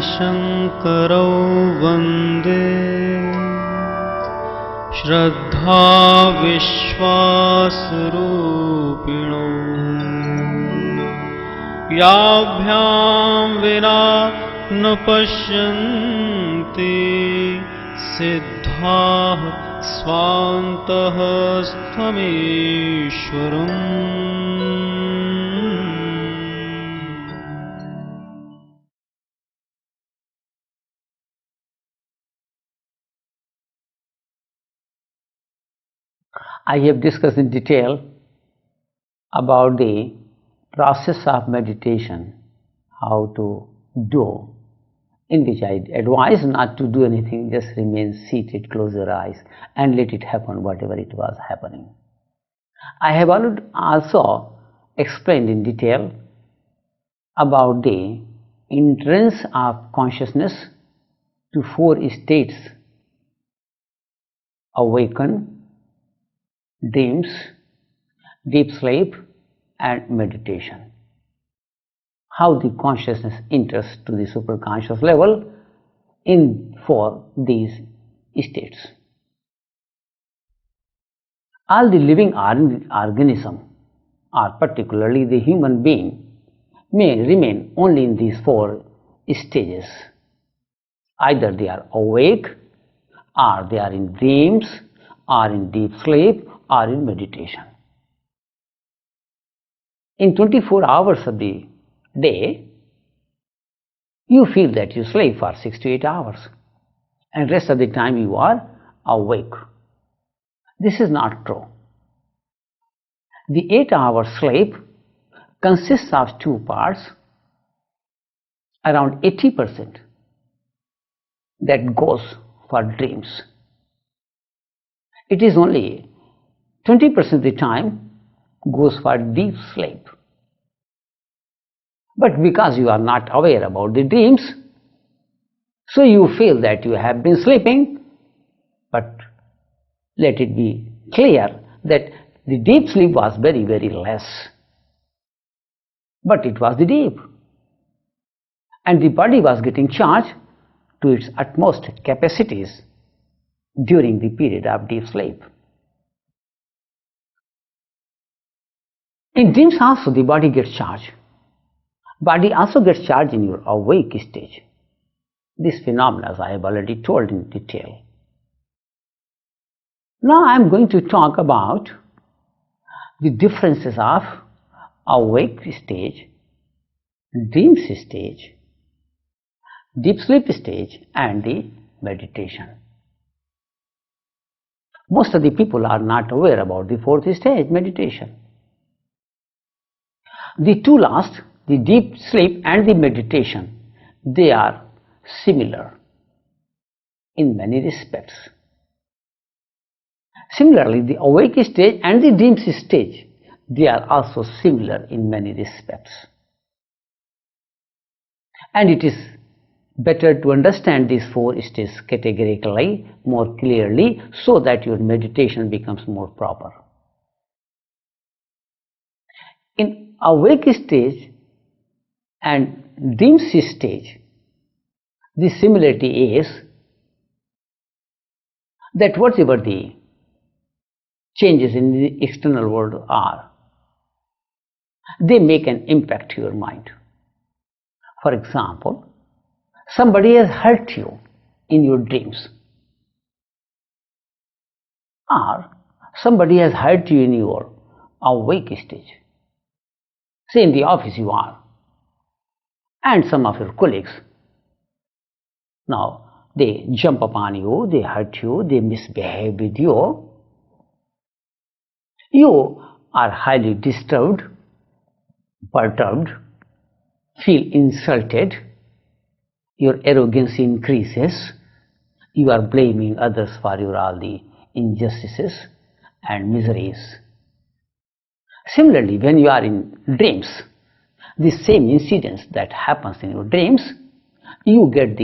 शङ्करौ वन्दे श्रद्धा विश्वासरूपिणौ याभ्यां विना न पश्यन्ति सिद्धाः स्वान्तः स्थमेश्वरम्। I have discussed in detail about the process of meditation, how to do, in which I advise not to do anything, just remain seated, close your eyes and let it happen, whatever it was happening. I have also explained in detail about the entrance of consciousness to 4 states: awaken, dreams, deep sleep and meditation. How the consciousness enters to the superconscious level in 4 these states. All the living organisms, or particularly the human being, may remain only in these 4 stages. Either they are awake, or they are in dreams, or in deep sleep, or in meditation. In 24 hours of the day, you feel that you sleep for 6 to 8 hours, and rest of the time you are awake. This is not true. The 8-hour sleep consists of 2 parts, around 80% that goes for dreams. It is only 20% of the time goes for deep sleep. But because you are not aware about the dreams, so you feel that you have been sleeping, but let it be clear that the deep sleep was very, very less. But it was the deep. And the body was getting charged to its utmost capacities during the period of deep sleep. In dreams also the body gets charged. Body also gets charged in your awake stage. This phenomena I have already told in detail. Now I am going to talk about the differences of awake stage, dreams stage, deep sleep stage and the meditation. Most of the people are not aware about the 4th stage, meditation. The 2 last, the deep sleep and the meditation, they are similar in many respects. Similarly, the awake stage and the dreams stage, they are also similar in many respects. And it is better to understand these 4 stages categorically, more clearly, so that your meditation becomes more proper. In awake stage and dreams stage, the similarity is that whatever the changes in the external world are, they make an impact to your mind. For example, somebody has hurt you in your dreams, or somebody has hurt you in your awake stage. Say in the office you are, and some of your colleagues, now they jump upon you, they hurt you, they misbehave with you. You are highly disturbed, perturbed, feel insulted, your arrogance increases, you are blaming others for your all the injustices and miseries. Similarly, when you are in dreams, the same incidents that happens in your dreams, you get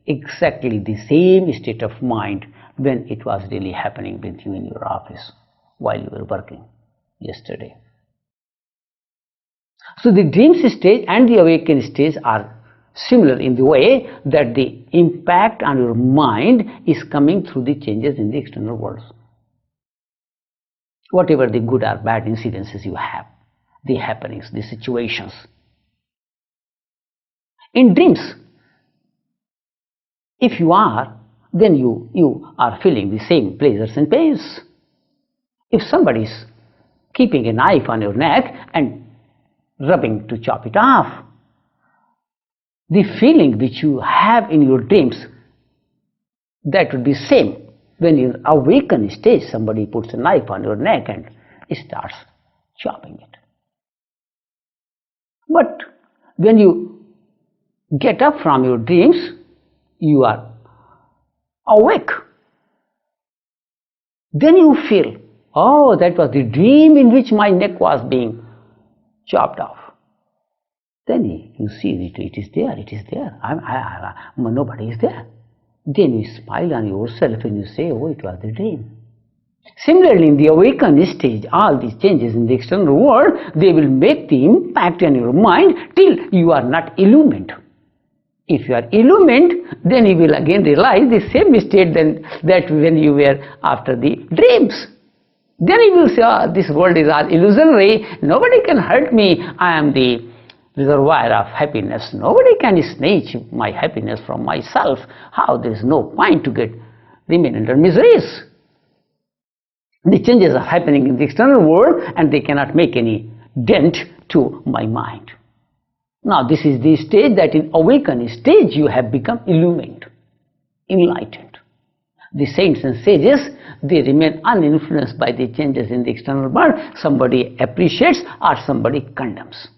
exactly the same state of mind when it was really happening with you in your office while you were working yesterday. So the dreams stage and the awakened stage are Similar in the way that the impact on your mind is coming through the changes in the external world. Whatever the good or bad incidences you have, the happenings, the situations. In dreams, if you are, then you are feeling the same pleasures and pains. If somebody is keeping a knife on your neck and rubbing to chop it off, the feeling which you have in your dreams, that would be same when in awakened stage somebody puts a knife on your neck and starts chopping it. But when you get up from your dreams, you are awake. Then you feel, oh, that was the dream in which my neck was being chopped off. Then you see it is there, it is there. Nobody is there. Then you smile on yourself and you say, oh, it was the dream. Similarly, in the awakened stage, all these changes in the external world, they will make the impact on your mind till you are not illumined. If you are illumined, then you will again realize the same state that when you were after the dreams. Then you will say, oh, this world is all illusory, nobody can hurt me, I am the reservoir of happiness, nobody can snatch my happiness from myself. How? There is no point to remain under miseries. The changes are happening in the external world and they cannot make any dent to my mind. Now this is the stage that in awakened stage you have become illumined, enlightened. The saints and sages, they remain uninfluenced by the changes in the external world. Somebody appreciates or somebody condemns.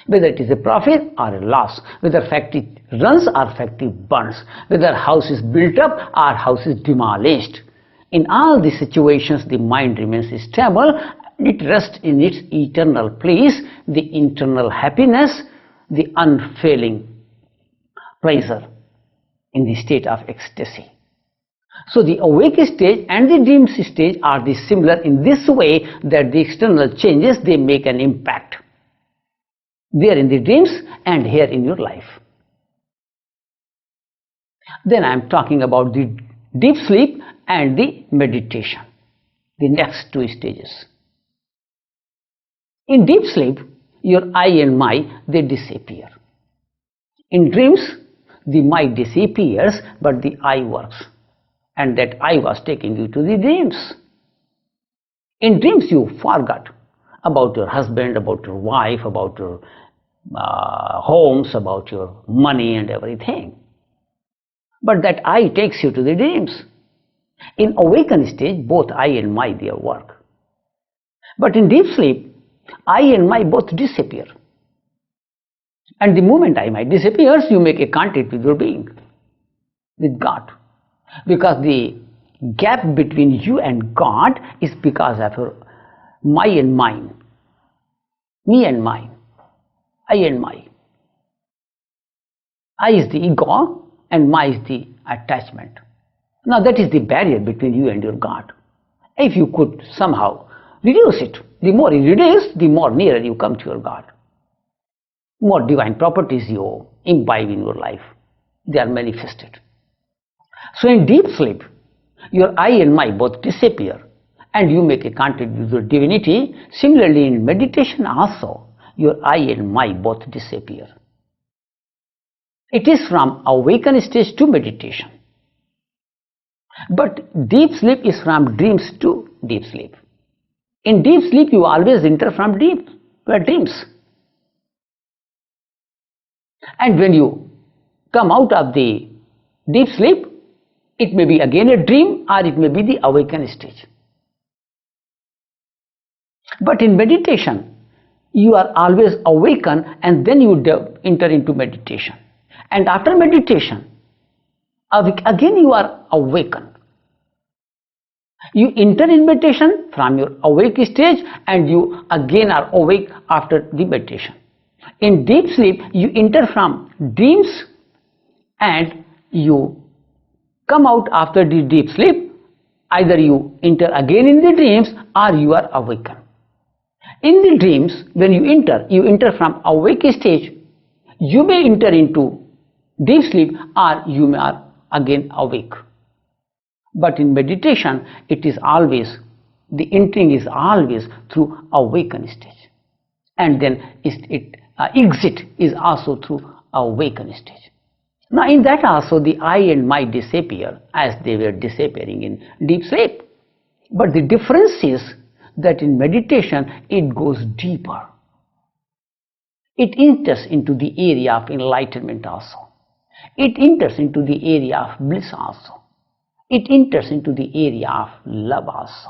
Whether it is a profit or a loss, whether factory runs or factory burns, whether house is built up or house is demolished. In all these situations, the mind remains stable, it rests in its eternal place, the internal happiness, the unfailing pleasure in the state of ecstasy. So the awake stage and the dream stage are similar in this way that the external changes, they make an impact. There in the dreams and here in your life. Then I am talking about the deep sleep and the meditation, the next two stages. In deep sleep, your I and my, they disappear. In dreams, the my disappears, but the I works. And that I was taking you to the dreams. In dreams, you forgot about your husband, about your wife, about your homes, about your money and everything. But that I takes you to the dreams. In awakened stage, both I and my, they work. But in deep sleep, I and my both disappear. And the moment I my disappears, you make a contact with your being, with God. Because the gap between you and God is because of your my and mine, me and mine, I and my. I is the ego and my is the attachment. Now that is the barrier between you and your God. If you could somehow reduce it, the more you reduce, the more nearer you come to your God. More divine properties you imbibe in your life. They are manifested. So in deep sleep, your I and my both disappear and you make a contact with your divinity. Similarly in meditation also, your I and my both disappear. It is from awakened stage to meditation. But deep sleep is from dreams to deep sleep. In deep sleep, you always enter from dreams. And when you come out of the deep sleep, it may be again a dream or it may be the awakened stage. But in meditation, you are always awakened and then you enter into meditation. And after meditation, again you are awakened. You enter in meditation from your awake stage and you again are awake after the meditation. In deep sleep, you enter from dreams and you come out after the deep sleep. Either you enter again in the dreams or you are awakened. In the dreams, when you enter from awake stage. You may enter into deep sleep, or you are again awake. But in meditation, it is always, the entering is always through awakened stage, and then exit is also through awakened stage. Now in that also the I and my disappear as they were disappearing in deep sleep. But the difference is that in meditation it goes deeper. It enters into the area of enlightenment also. It enters into the area of bliss also. It enters into the area of love also.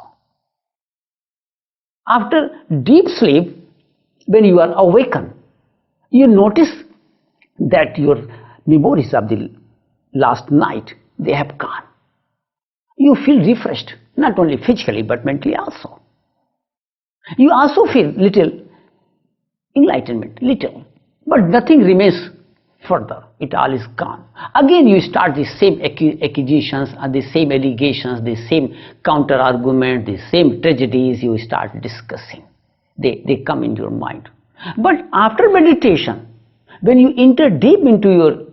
After deep sleep, when you are awakened, you notice that your memories of the last night, they have gone. You feel refreshed, not only physically but mentally also. You also feel little enlightenment, little, but nothing remains further. It all is gone. Again you start the same accusations, the same allegations, the same counter argument, the same tragedies you start discussing. They come in your mind. But after meditation, when you enter deep into your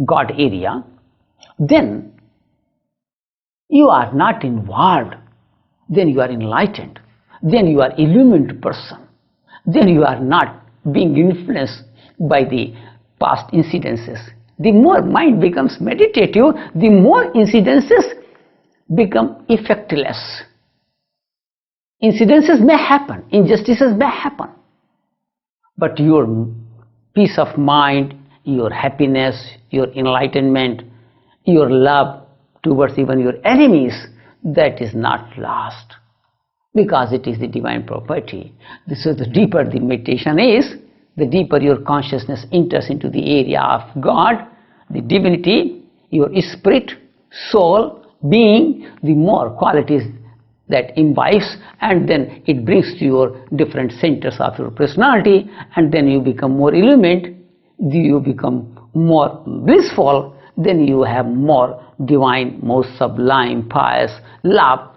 God area, then you are not involved, then you are enlightened, then you are illumined person, then you are not being influenced by the past incidences. The more mind becomes meditative, the more incidences become effectless. Incidences may happen, injustices may happen, but your peace of mind, your happiness, your enlightenment, your love towards even your enemies, that is not lost, because it is the divine property. So the deeper the meditation is, the deeper your consciousness enters into the area of God, the divinity, your spirit, soul, being, the more qualities that imbibes, and then it brings to your different centers of your personality, and then you become more illumined, you become more blissful, then you have more divine, more sublime, pious love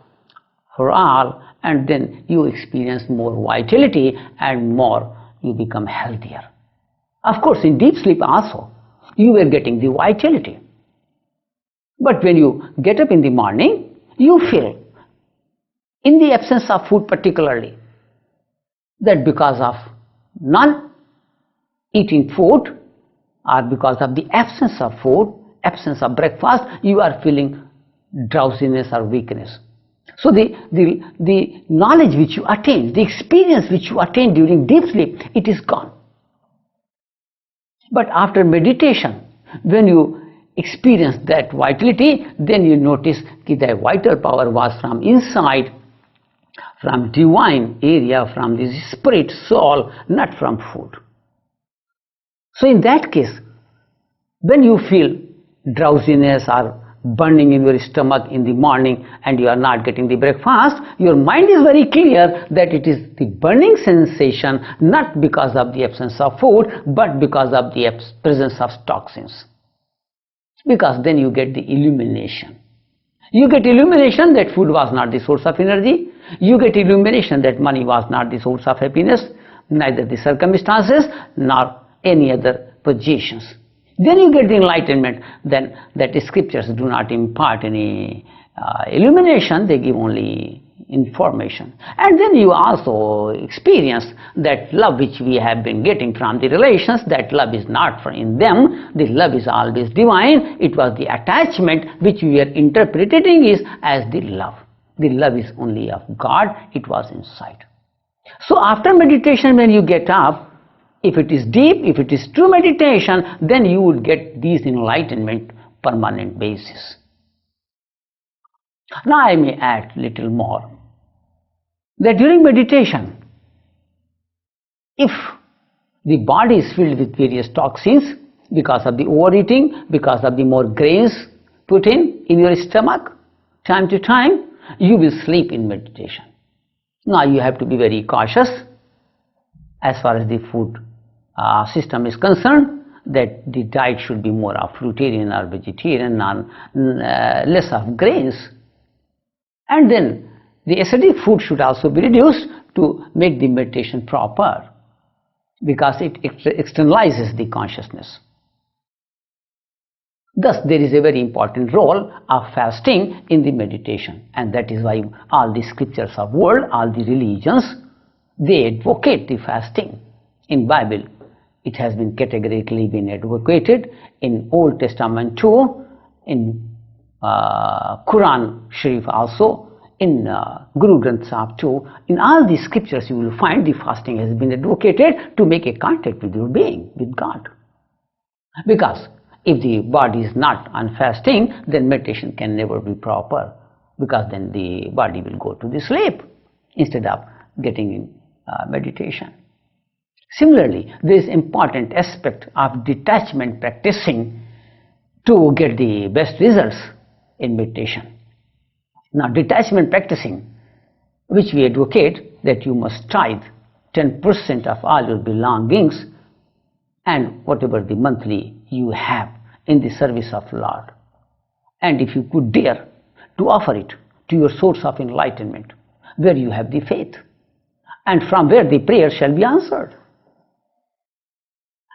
for all, and then you experience more vitality and more you become healthier. Of course, in deep sleep also, you were getting the vitality. But when you get up in the morning, you feel, in the absence of food particularly, that because of non-eating food, or because of the absence of food, absence of breakfast, you are feeling drowsiness or weakness. So the knowledge which you attain, the experience which you attain during deep sleep, it is gone. But after meditation, when you experience that vitality, then you notice that the vital power was from inside, from divine area, from the spirit, soul, not from food. So in that case, when you feel drowsiness or burning in your stomach in the morning and you are not getting the breakfast, your mind is very clear that it is the burning sensation, not because of the absence of food, but because of the presence of toxins. Because then you get the illumination. You get illumination that food was not the source of energy. You get illumination that money was not the source of happiness, neither the circumstances nor any other possessions. Then you get the enlightenment, then that the scriptures do not impart any illumination, they give only information. And then you also experience that love which we have been getting from the relations, that love is not in them, the love is always divine. It was the attachment which we are interpreting is as the love. The love is only of God, it was inside. So after meditation, when you get up, if it is deep, if it is true meditation, then you would get these enlightenment permanent basis. Now I may add little more, that during meditation, if the body is filled with various toxins because of the overeating, because of the more grains put in your stomach, time to time, you will sleep in meditation. Now you have to be very cautious as far as the food system is concerned, that the diet should be more of fruitarian or vegetarian and less of grains. And then the acidic food should also be reduced to make the meditation proper, because it externalizes the consciousness. Thus, there is a very important role of fasting in the meditation, and that is why all the scriptures of world, all the religions, they advocate the fasting. In Bible, it has been categorically been advocated, in Old Testament too, in Quran Sharif also, in Guru Granth Sahib too. In all these scriptures you will find the fasting has been advocated to make a contact with your being, with God. Because if the body is not on fasting, then meditation can never be proper, because then the body will go to the sleep instead of getting in meditation. Similarly, there is important aspect of detachment practicing to get the best results in meditation. Now, detachment practicing, which we advocate that you must tithe 10% of all your belongings and whatever the monthly you have in the service of Lord. And if you could dare to offer it to your source of enlightenment, where you have the faith, and from where the prayer shall be answered,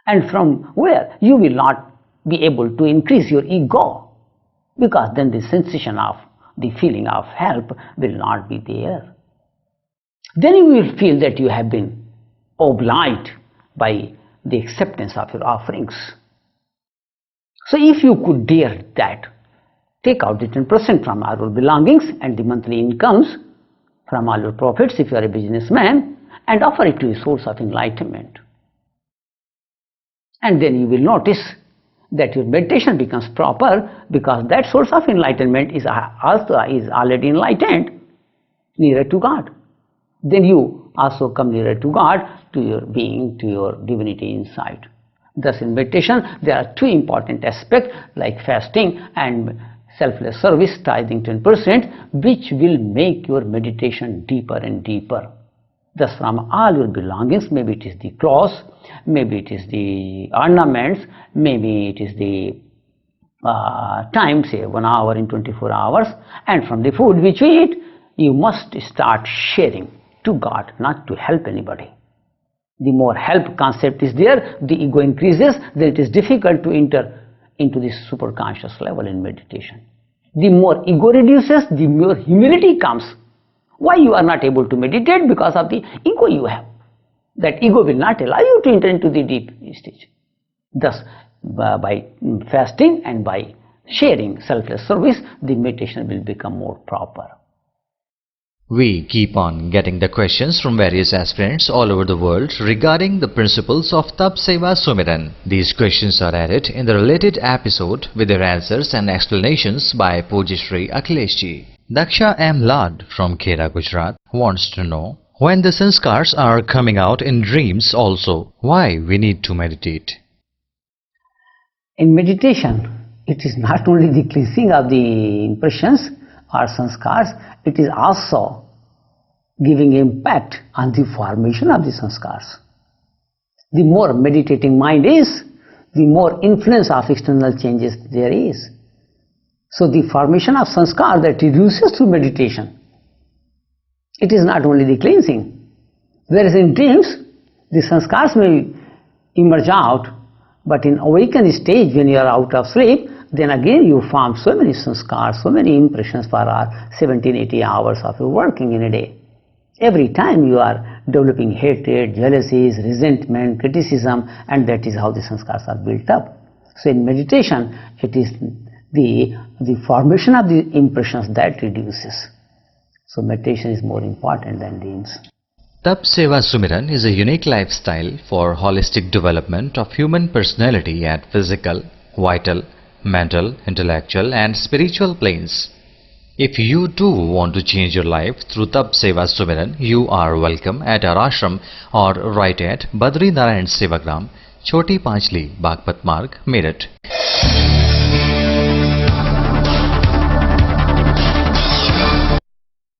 and from where you will not be able to increase your ego, because then the sensation of the feeling of help will not be there. Then you will feel that you have been obliged by the acceptance of your offerings. So if you could dare that, take out the 10% from all your belongings and the monthly incomes from all your profits if you are a businessman, and offer it to a source of enlightenment. And then you will notice that your meditation becomes proper, because that source of enlightenment is already enlightened, nearer to God. Then you also come nearer to God, to your being, to your divinity inside. Thus in meditation there are two important aspects like fasting and selfless service, tithing 10%, which will make your meditation deeper and deeper. Thus from all your belongings, maybe it is the clothes, maybe it is the ornaments, maybe it is the time, say 1 hour in 24 hours, and from the food which we eat, you must start sharing to God, not to help anybody. The more help concept is there, the ego increases, then it is difficult to enter into this superconscious level in meditation. The more ego reduces, the more humility comes. Why you are not able to meditate? Because of the ego you have. That ego will not allow you to enter into the deep stage. Thus, by fasting and by sharing selfless service, the meditation will become more proper. We keep on getting the questions from various aspirants all over the world regarding the principles of Tap Seva Sumiran. These questions are added in the related episode with their answers and explanations by Pujya Shri Akhilesh Ji. Daksha M. Lad from Khera, Gujarat wants to know, when the sanskars are coming out in dreams also, why we need to meditate? In meditation, it is not only the cleansing of the impressions or sanskars, it is also giving impact on the formation of the sanskars. The more meditating mind is, the more influence of external changes there is. So the formation of sanskar that reduces through meditation, it is not only the cleansing. Whereas in dreams, the sanskars may emerge out, but in awakened stage, when you are out of sleep, then again you form so many sanskars, so many impressions for 17-80 hours of your working in a day. Every time you are developing hatred, jealousies, resentment, criticism, and that is how the sanskars are built up. So in meditation, it is the formation of the impressions that reduces. So meditation is more important than dreams. Tap Seva Sumiran is a unique lifestyle for holistic development of human personality at physical, vital, mental, intellectual and spiritual planes. If you too want to change your life through Tap Seva Sumiran, you are welcome at our ashram or write at Badri Narayan Sevagram, Choti Panchli, Bagpat Marg, Meerut.